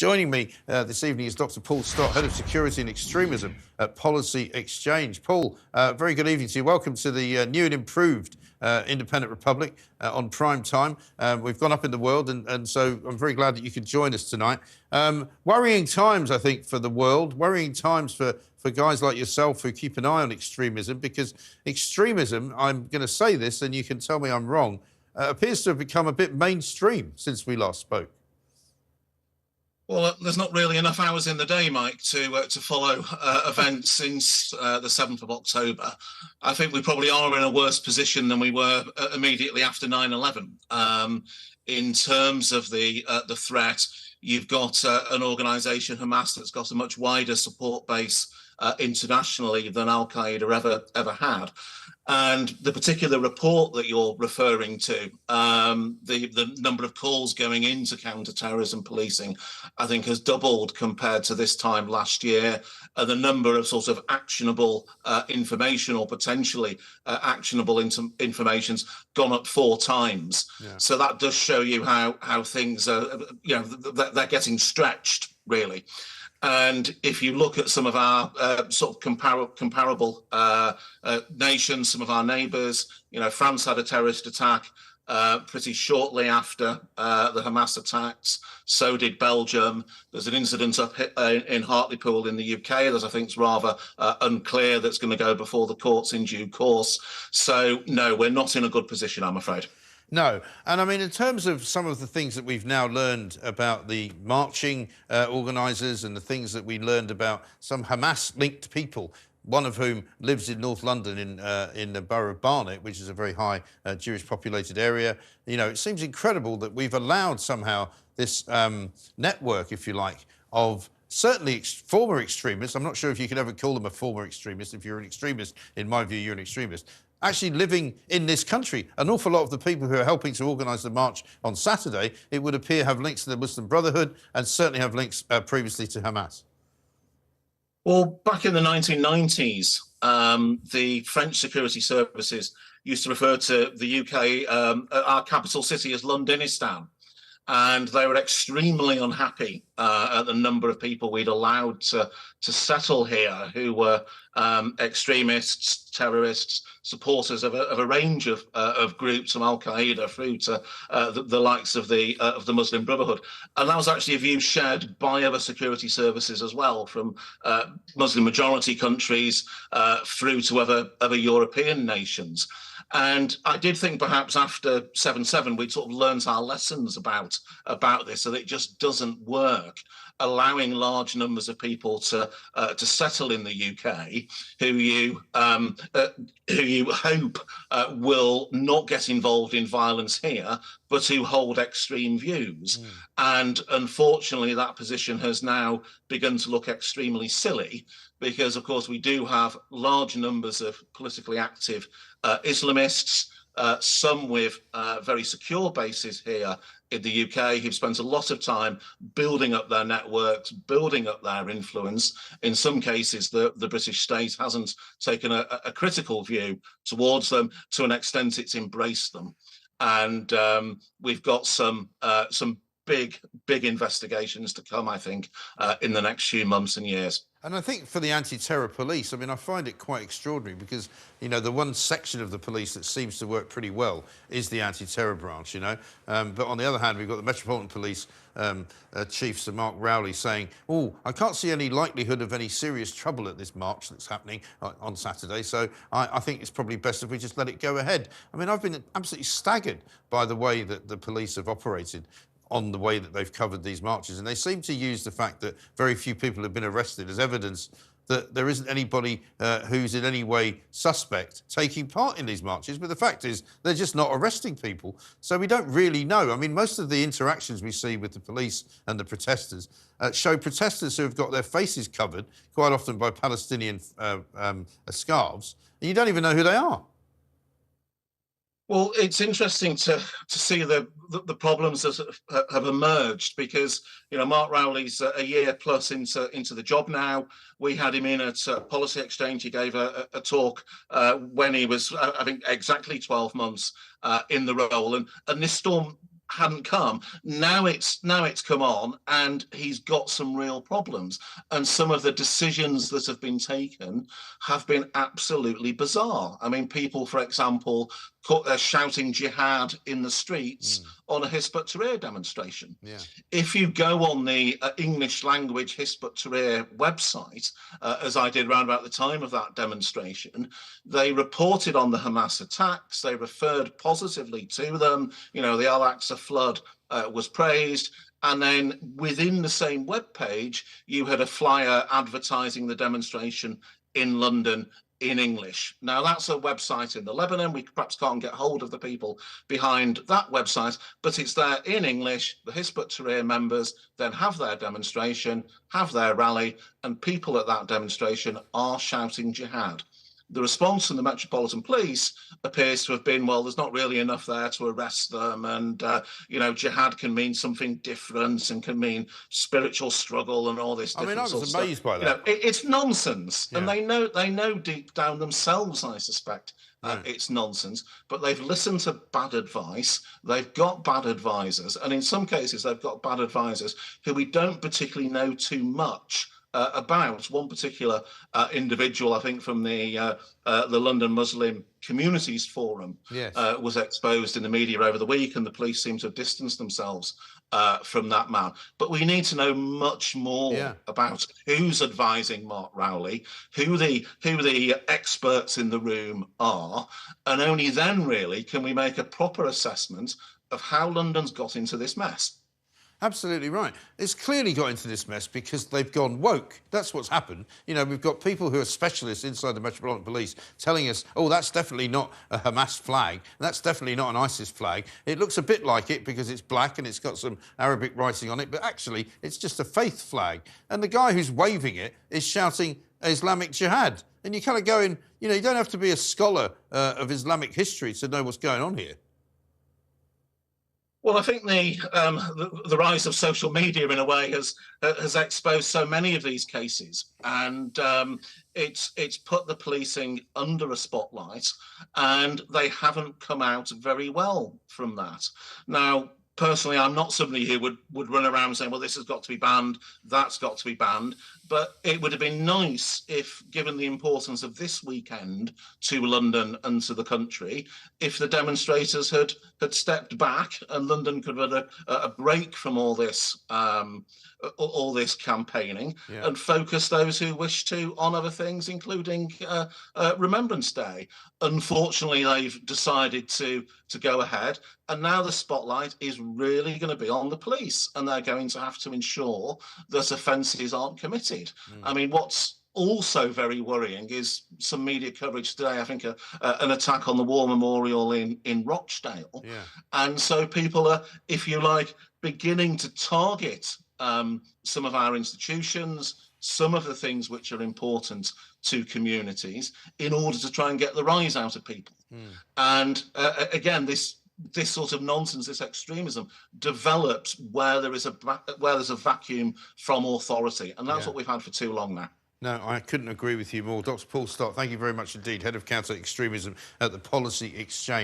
Joining me this evening is Dr. Paul Stott, Head of Security and Extremism at Policy Exchange. Paul, very good evening to you. Welcome to the new and improved Independent Republic on prime time. We've gone up in the world, and so I'm very glad that you could join us tonight. Worrying times, I think, for the world, worrying times for guys like yourself who keep an eye on extremism, because extremism, I'm going to say this and you can tell me I'm wrong, appears to have become a bit mainstream since we last spoke. Well, there's not really enough hours in the day, Mike, to follow events since the 7th of October. I think we probably are in a worse position than we were immediately after 9/11. In terms of the threat, you've got an organisation, Hamas, that's got a much wider support base internationally than Al-Qaeda ever had. And the particular report that you're referring to, the number of calls going into counter-terrorism policing, I think has doubled compared to this time last year. The number of sort of actionable information or potentially actionable information's gone up 4 times. Yeah. So that does show you how things are, they're getting stretched, really. And if you look at some of our sort of comparable nations, some of our neighbours, France had a terrorist attack pretty shortly after the Hamas attacks. So did Belgium. There's an incident up in Hartlepool in the UK that I think is rather unclear, that's going to go before the courts in due course. So, no, we're not in a good position, I'm afraid. No. And I mean, in terms of some of the things that we've now learned about the marching organisers and the things that we learned about some Hamas-linked people, one of whom lives in North London in the borough of Barnet, which is a very high Jewish populated area. It seems incredible that we've allowed somehow this network, if you like, of certainly former extremists. I'm not sure if you could ever call them a former extremist. If you're an extremist, in my view, you're an extremist. Actually living in this country. An awful lot of the people who are helping to organise the march on Saturday, it would appear, have links to the Muslim Brotherhood and certainly have links previously to Hamas. Well, back in the 1990s, the French security services used to refer to the UK, our capital city, as Londonistan. And they were extremely unhappy at the number of people we'd allowed to settle here, who were extremists, terrorists, supporters of a range of groups, from Al-Qaeda through to the likes of the Muslim Brotherhood. And that was actually a view shared by other security services as well, from Muslim majority countries through to other European nations. And I did think perhaps after 7/7 we'd sort of learned our lessons about this, so that it just doesn't work, allowing large numbers of people to settle in the UK, who you hope will not get involved in violence here, but who hold extreme views. And unfortunately, that position has now begun to look extremely silly, because, of course, we do have large numbers of politically active Islamists, some with very secure bases here in the UK, who've spent a lot of time building up their networks, building up their influence. In some cases, the British state hasn't taken a critical view towards them. To an extent, it's embraced them. And we've got some big investigations to come, I think, in the next few months and years. And I think for the anti-terror police, I mean, I find it quite extraordinary because, the one section of the police that seems to work pretty well is the anti-terror branch, But on the other hand, we've got the Metropolitan Police Chief, Sir Mark Rowley, saying, oh, I can't see any likelihood of any serious trouble at this march that's happening on Saturday, so I think it's probably best if we just let it go ahead. I mean, I've been absolutely staggered by the way that the police have operated on the way that they've covered these marches. And they seem to use the fact that very few people have been arrested as evidence that there isn't anybody who's in any way suspect taking part in these marches. But the fact is, they're just not arresting people. So we don't really know. I mean, most of the interactions we see with the police and the protesters show protesters who have got their faces covered, quite often by Palestinian scarves, and you don't even know who they are. Well, it's interesting to see the problems that have emerged, because Mark Rowley's a year plus into the job now. We had him in at Policy Exchange. He gave a talk when he was, I think, exactly 12 months in the role, and this storm hadn't come. Now it's come on, and he's got some real problems. And some of the decisions that have been taken have been absolutely bizarre. I mean, people, for example, shouting jihad in the streets on a Hizb ut-Tahrir demonstration. Yeah. If you go on the English language Hizb ut-Tahrir website, as I did around about the time of that demonstration, they reported on the Hamas attacks. They referred positively to them. You know, the Al-Aqsa flood was praised. And then within the same web page, you had a flyer advertising the demonstration in London in English. Now, that's a website in the Lebanon. We perhaps can't get hold of the people behind that website, but it's there in English. The Hizb ut-Tahrir members then have their demonstration, have their rally, and people at that demonstration are shouting jihad. The response from the Metropolitan Police appears to have been, well, there's not really enough there to arrest them, and you know, jihad can mean something different and can mean spiritual struggle and all this. I mean, I was amazed by that. You know, it's nonsense, Yeah. and they know deep down themselves, I suspect, it's nonsense. But they've listened to bad advice. They've got bad advisors, and in some cases, they've got bad advisors who we don't particularly know too much about. One particular individual, I think, from the London Muslim Communities Forum, Yes. was exposed in the media over the week, and the police seem to have distanced themselves from that man. But we need to know much more about who's advising Mark Rowley, who the experts in the room are, and only then really can we make a proper assessment of how London's got into this mess. Absolutely right. It's clearly got into this mess because they've gone woke. That's what's happened. You know, we've got people who are specialists inside the Metropolitan Police telling us, oh, that's definitely not a Hamas flag. That's definitely not an ISIS flag. It looks a bit like it because it's black and it's got some Arabic writing on it, but actually it's just a faith flag. And the guy who's waving it is shouting Islamic jihad. And you're kind of going, you know, you don't have to be a scholar of Islamic history to know what's going on here. Well, I think the rise of social media, in a way, has exposed so many of these cases, and it's put the policing under a spotlight, and they haven't come out very well from that. Now, personally, I'm not somebody who would run around saying, well, this has got to be banned, that's got to be banned. But it would have been nice if, given the importance of this weekend to London and to the country, if the demonstrators had stepped back and London could have a break from all this campaigning and focus those who wish to on other things, including Remembrance Day. Unfortunately, they've decided to go ahead, and now the spotlight is really going to be on the police, and they're going to have to ensure that offences aren't committed. I mean, what's also very worrying is some media coverage today, I think, an attack on the War Memorial in Rochdale. And so people are, if you like, beginning to target some of our institutions, some of the things which are important to communities, in order to try and get the rise out of people. And again, this sort of nonsense, this extremism, develops where there's a vacuum from authority, and that's what we've had for too long now. No, I couldn't agree with you more. Dr. Paul Stott, thank you very much indeed, Head of Counter Extremism at the Policy Exchange.